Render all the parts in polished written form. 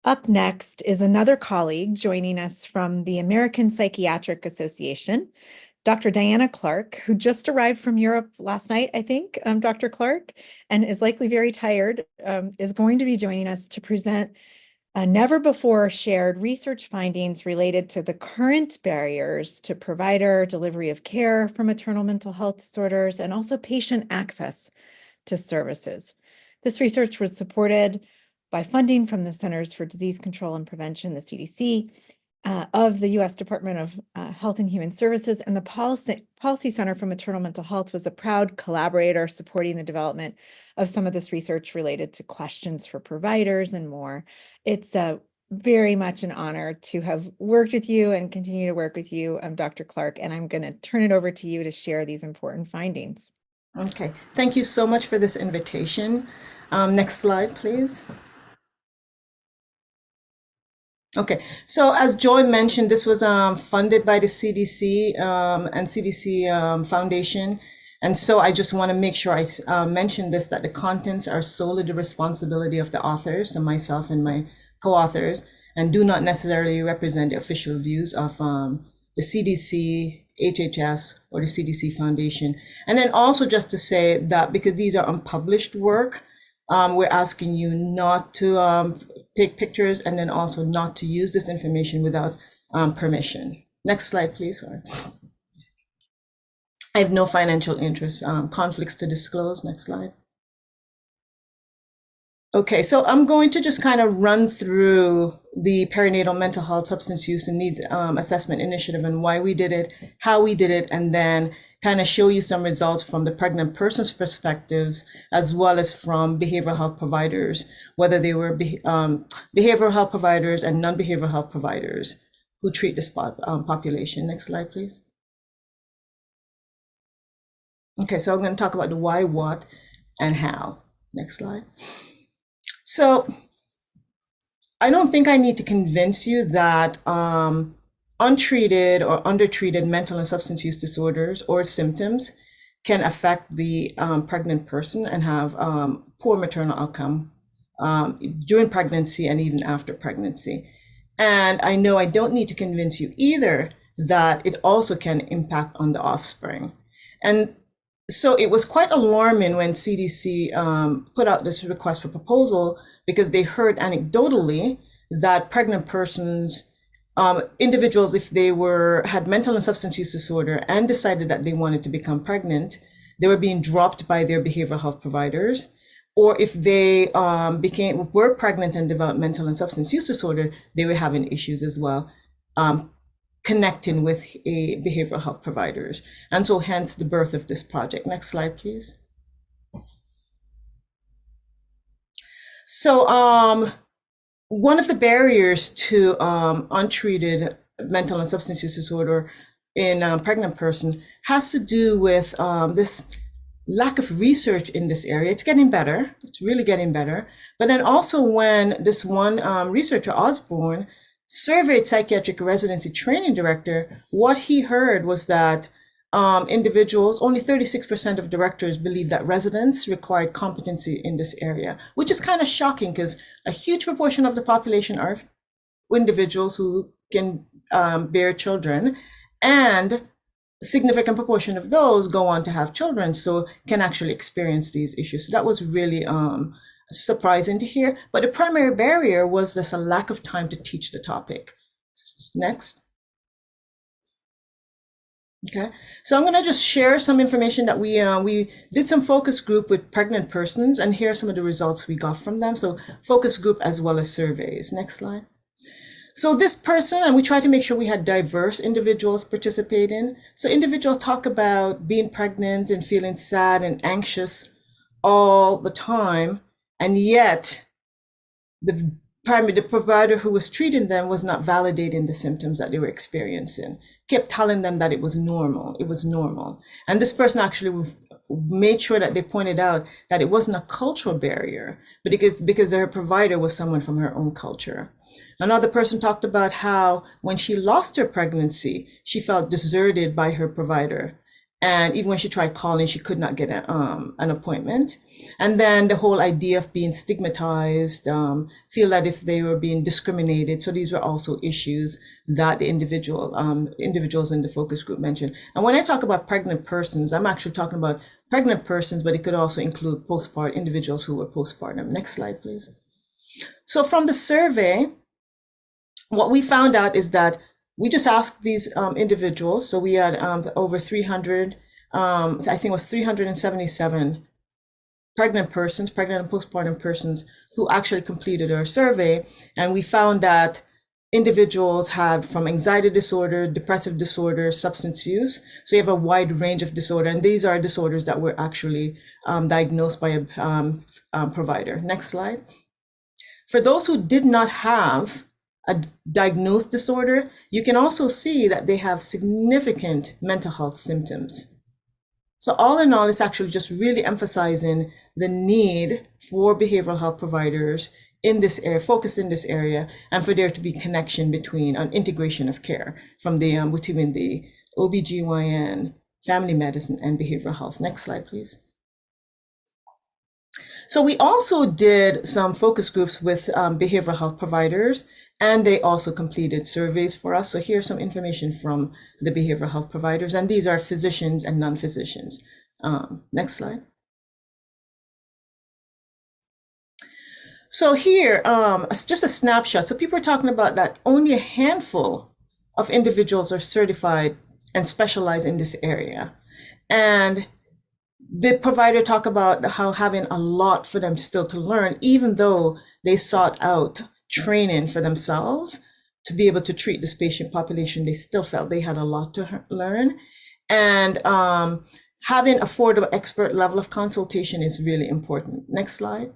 Up next is another colleague joining us from the American Psychiatric Association, Dr. Diana Clark, who just arrived from Europe last night, I think, Dr. Clark, and is likely very tired, is going to be joining us to present never before shared research findings related to the current barriers to provider delivery of care for maternal mental health disorders and also patient access to services. This research was supported by funding from the Centers for Disease Control and Prevention, the CDC, of the U.S. Department of Health and Human Services, and the Policy Center for Maternal Mental Health was a proud collaborator supporting the development of some of this research related to questions for providers and more. It's very much an honor to have worked with you and continue to work with you, Dr. Clark, and I'm going to turn it over to you to share these important findings. Okay, thank you so much for this invitation. Next slide, please. Okay, so as Joy mentioned, this was funded by the CDC and CDC Foundation. And so I just want to make sure I mention this, that the contents are solely the responsibility of the authors, so myself and my co-authors, and do not necessarily represent the official views of the CDC, HHS, or the CDC Foundation. And then also just to say that because these are unpublished work, we're asking you not to take pictures and then also not to use this information without permission. Next slide, please. Sorry. I have no financial interest, conflicts to disclose. Next slide. Okay, so I'm going to just kind of run through the perinatal mental health substance use and needs assessment initiative and why we did it, how we did it, and then kind of show you some results from the pregnant person's perspectives, as well as from behavioral health providers, whether they were behavioral health providers and non-behavioral health providers who treat this population. Next slide, please. Okay, so I'm going to talk about the why, what, and how. Next slide. So I don't think I need to convince you that untreated or undertreated mental and substance use disorders or symptoms can affect the pregnant person and have poor maternal outcome during pregnancy and even after pregnancy. And I know I don't need to convince you either that it also can impact on the offspring. And so it was quite alarming when CDC put out this request for proposal because they heard anecdotally that pregnant persons, individuals, if they had mental and substance use disorder and decided that they wanted to become pregnant, they were being dropped by their behavioral health providers. Or if they were pregnant and developed mental and substance use disorder, they were having issues as well. Connecting with behavioral health providers. And so hence the birth of this project. Next slide, please. So one of the barriers to untreated mental and substance use disorder in a pregnant person has to do with this lack of research in this area. It's getting better. It's really getting better. But then also when this one researcher, Osborne, surveyed psychiatric residency training director, what he heard was that individuals, only 36% of directors believe that residents required competency in this area, which is kind of shocking because a huge proportion of the population are individuals who can bear children, and a significant proportion of those go on to have children, so can actually experience these issues. So that was really surprising to hear, but the primary barrier was just a lack of time to teach the topic. Next. Okay, so I'm going to just share some information that we did some focus group with pregnant persons, and here are some of the results we got from them. So focus group as well as surveys. Next slide. So this person, and we tried to make sure we had diverse individuals participating. So individuals talk about being pregnant and feeling sad and anxious all the time. And yet, the provider who was treating them was not validating the symptoms that they were experiencing, kept telling them that it was normal. It was normal. And this person actually made sure that they pointed out that it wasn't a cultural barrier, but because her provider was someone from her own culture. Another person talked about how when she lost her pregnancy, she felt deserted by her provider. And even when she tried calling, she could not get an appointment. And then the whole idea of being stigmatized, feel that if they were being discriminated. So these were also issues that the individuals in the focus group mentioned. And when I talk about pregnant persons, I'm actually talking about pregnant persons, but it could also include postpartum individuals who were postpartum. Next slide, please. So from the survey, what we found out is that we just asked these individuals. So we had over 300, I think it was 377 pregnant and postpartum persons who actually completed our survey. And we found that individuals had from anxiety disorder, depressive disorder, substance use. So you have a wide range of disorder. And these are disorders that were actually diagnosed by a provider. Next slide. For those who did not have a diagnosed disorder, you can also see that they have significant mental health symptoms. So all in all, it's actually just really emphasizing the need for behavioral health providers in this area, focused in this area, and for there to be connection between an integration of care from between the OBGYN, family medicine, and behavioral health. Next slide, please. So we also did some focus groups with behavioral health providers, and they also completed surveys for us. So here's some information from the behavioral health providers, and these are physicians and non-physicians. Next slide. So here, just a snapshot. So people are talking about that only a handful of individuals are certified and specialized in this area. And the provider talk about how having a lot for them still to learn, even though they sought out training for themselves to be able to treat this patient population, they still felt they had a lot to learn. And having affordable expert level of consultation is really important. Next slide.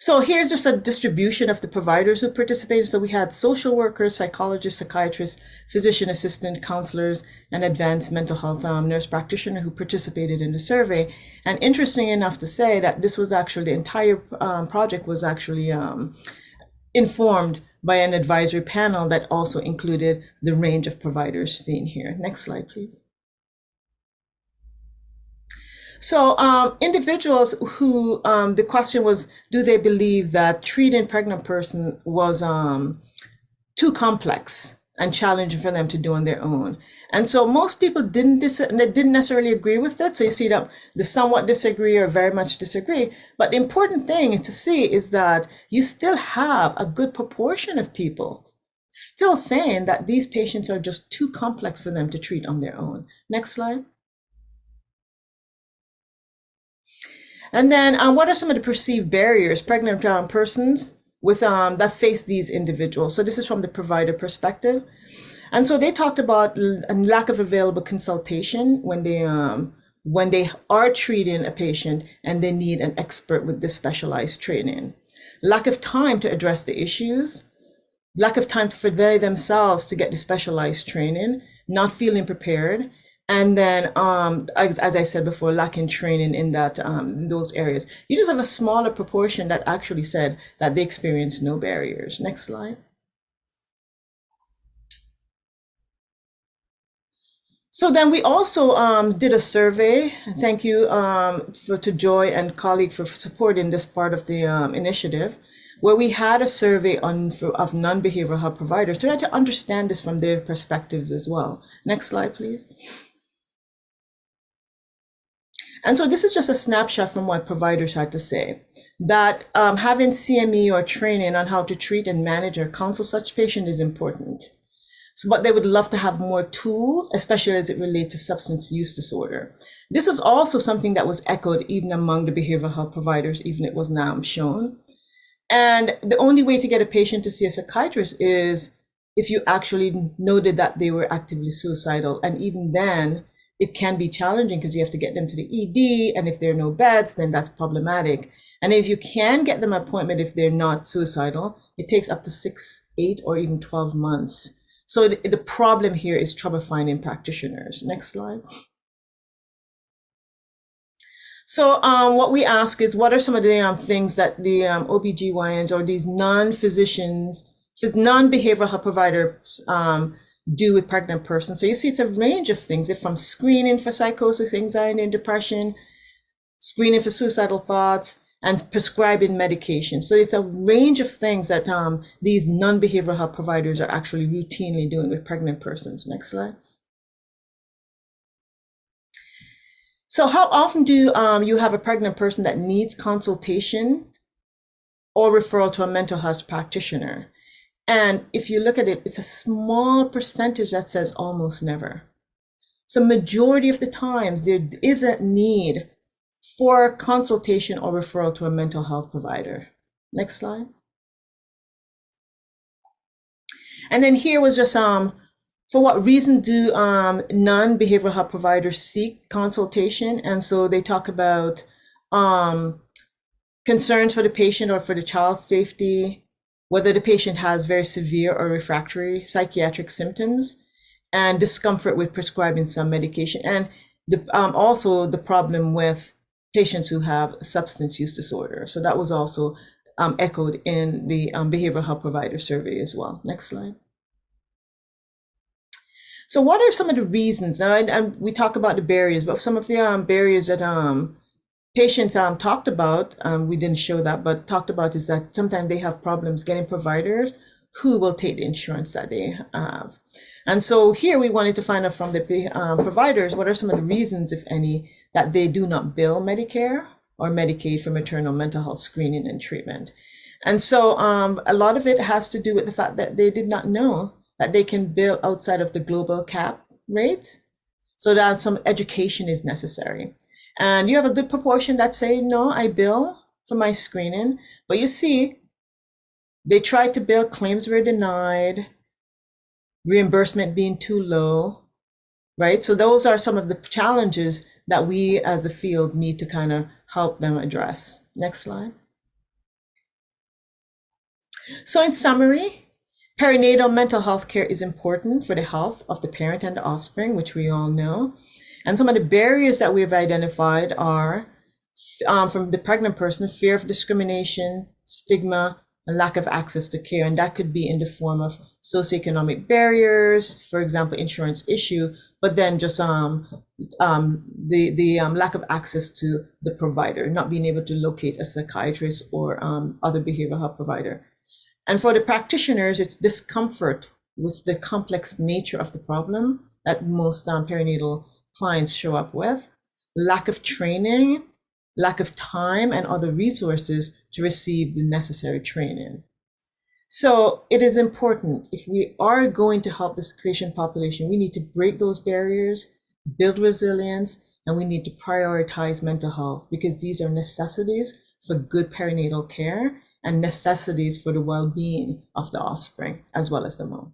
So here's just a distribution of the providers who participated. So we had social workers, psychologists, psychiatrists, physician assistant, counselors, and advanced mental health nurse practitioner who participated in the survey. And interesting enough to say that this was actually, the entire project was actually informed by an advisory panel that also included the range of providers seen here. Next slide, please. So individuals who, the question was, do they believe that treating pregnant person was too complex and challenging for them to do on their own? And so most people didn't necessarily agree with it. So you see that they somewhat disagree or very much disagree. But the important thing to see is that you still have a good proportion of people still saying that these patients are just too complex for them to treat on their own. Next slide. And then what are some of the perceived barriers pregnant persons with that face these individuals? So this is from the provider perspective. And so they talked about a lack of available consultation when they are treating a patient and they need an expert with this specialized training. Lack of time to address the issues, lack of time for they themselves to get the specialized training, not feeling prepared. And then, as I said before, lacking training in that in those areas. You just have a smaller proportion that actually said that they experienced no barriers. Next slide. So then we also did a survey. Thank you to Joy and colleague for supporting this part of the initiative, where we had a survey of non-behavioral health providers to try to understand this from their perspectives as well. Next slide, please. And so this is just a snapshot from what providers had to say, that having CME or training on how to treat and manage or counsel such patient is important. So, but they would love to have more tools, especially as it relates to substance use disorder. This was also something that was echoed even among the behavioral health providers, even it was now shown. And the only way to get a patient to see a psychiatrist is if you actually noted that they were actively suicidal. And even then, it can be challenging because you have to get them to the ED, and if there are no beds, then that's problematic. And if you can get them an appointment if they're not suicidal, it takes up to 6, 8, or even 12 months. So the problem here is trouble finding practitioners. Next slide. So what we ask is, what are some of the things that the OBGYNs or these non-physicians, non-behavioral health providers do with pregnant persons. So you see it's a range of things, from screening for psychosis, anxiety, and depression, screening for suicidal thoughts, and prescribing medication. So it's a range of things that these non-behavioral health providers are actually routinely doing with pregnant persons. Next slide. So how often do you have a pregnant person that needs consultation or referral to a mental health practitioner? And if you look at it, it's a small percentage that says almost never. So majority of the times there is a need for consultation or referral to a mental health provider. Next slide. And then here was just for what reason do non-behavioral health providers seek consultation? And so they talk about concerns for the patient or for the child's safety, whether the patient has very severe or refractory psychiatric symptoms, and discomfort with prescribing some medication, and also the problem with patients who have substance use disorder. So that was also echoed in the behavioral health provider survey as well. Next slide. So what are some of the reasons? Now, we talk about the barriers, but some of the barriers that patients talked about, we didn't show that, but talked about is that sometimes they have problems getting providers who will take the insurance that they have. And so here we wanted to find out from the providers, what are some of the reasons, if any, that they do not bill Medicare or Medicaid for maternal mental health screening and treatment. And so a lot of it has to do with the fact that they did not know that they can bill outside of the global cap rate, so that some education is necessary. And you have a good proportion that say, no, I bill for my screening, but you see, they tried to bill, claims were denied, reimbursement being too low, right? So those are some of the challenges that we as a field need to kind of help them address. Next slide. So in summary, perinatal mental health care is important for the health of the parent and the offspring, which we all know. And some of the barriers that we've identified are from the pregnant person, fear of discrimination, stigma, and lack of access to care. And that could be in the form of socioeconomic barriers, for example, insurance issue, but then just the lack of access to the provider, not being able to locate a psychiatrist or other behavioral health provider. And for the practitioners, it's discomfort with the complex nature of the problem that most perinatal clients show up with, lack of training, lack of time and other resources to receive the necessary training. So it is important, if we are going to help this patient population, we need to break those barriers, build resilience, and we need to prioritize mental health, because these are necessities for good perinatal care and necessities for the well-being of the offspring as well as the mom.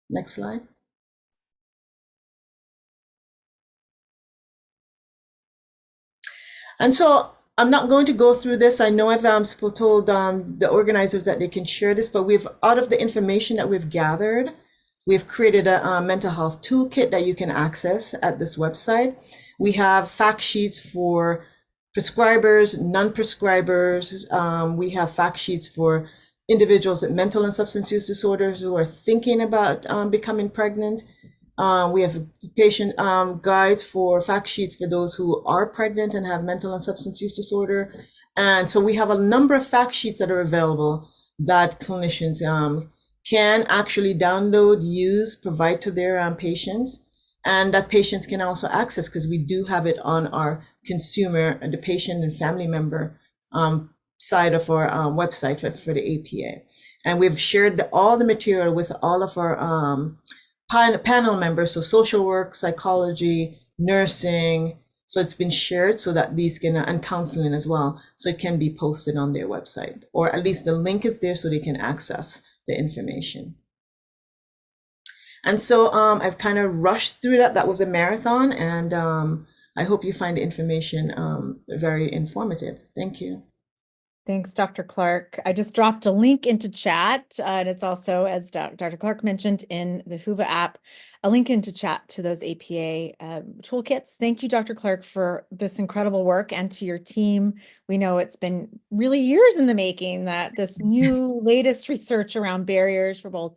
Next slide. And so I'm not going to go through this. I know I've told the organizers that they can share this, but out of the information that we've gathered, we've created a mental health toolkit that you can access at this website. We have fact sheets for prescribers, non-prescribers. We have fact sheets for individuals with mental and substance use disorders who are thinking about becoming pregnant. We have patient guides for fact sheets for those who are pregnant and have mental and substance use disorder. And so we have a number of fact sheets that are available that clinicians can actually download, use, provide to their patients, and that patients can also access, because we do have it on our consumer, the patient and family member side of our website for the APA. And we've shared all the material with all of our panel members, so social work, psychology, nursing. So it's been shared so that these can, and counseling as well, so it can be posted on their website, or at least the link is there so they can access the information. And so I've kind of rushed through that. That was a marathon, and I hope you find the information very informative. Thank you. Thanks, Dr. Clark. I just dropped a link into chat, and it's also, as Dr. Clark mentioned, in the Whova app, a link into chat to those APA toolkits. Thank you, Dr. Clark, for this incredible work, and to your team. We know it's been really years in the making that this new latest research around barriers for both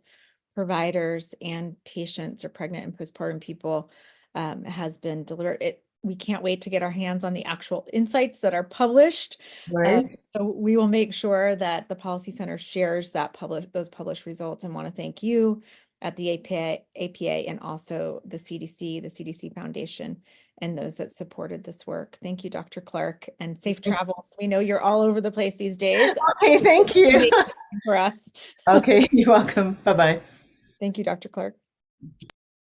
providers and patients or pregnant and postpartum people has been delivered. We can't wait to get our hands on the actual insights that are published. Right. So we will make sure that the Policy Center shares those published results, and want to thank you at the APA and also the CDC Foundation, and those that supported this work. Thank you, Dr. Clark, and safe travels. We know you're all over the place these days. Okay, thank you. For us. Okay, you're welcome. Bye-bye. Thank you, Dr. Clark.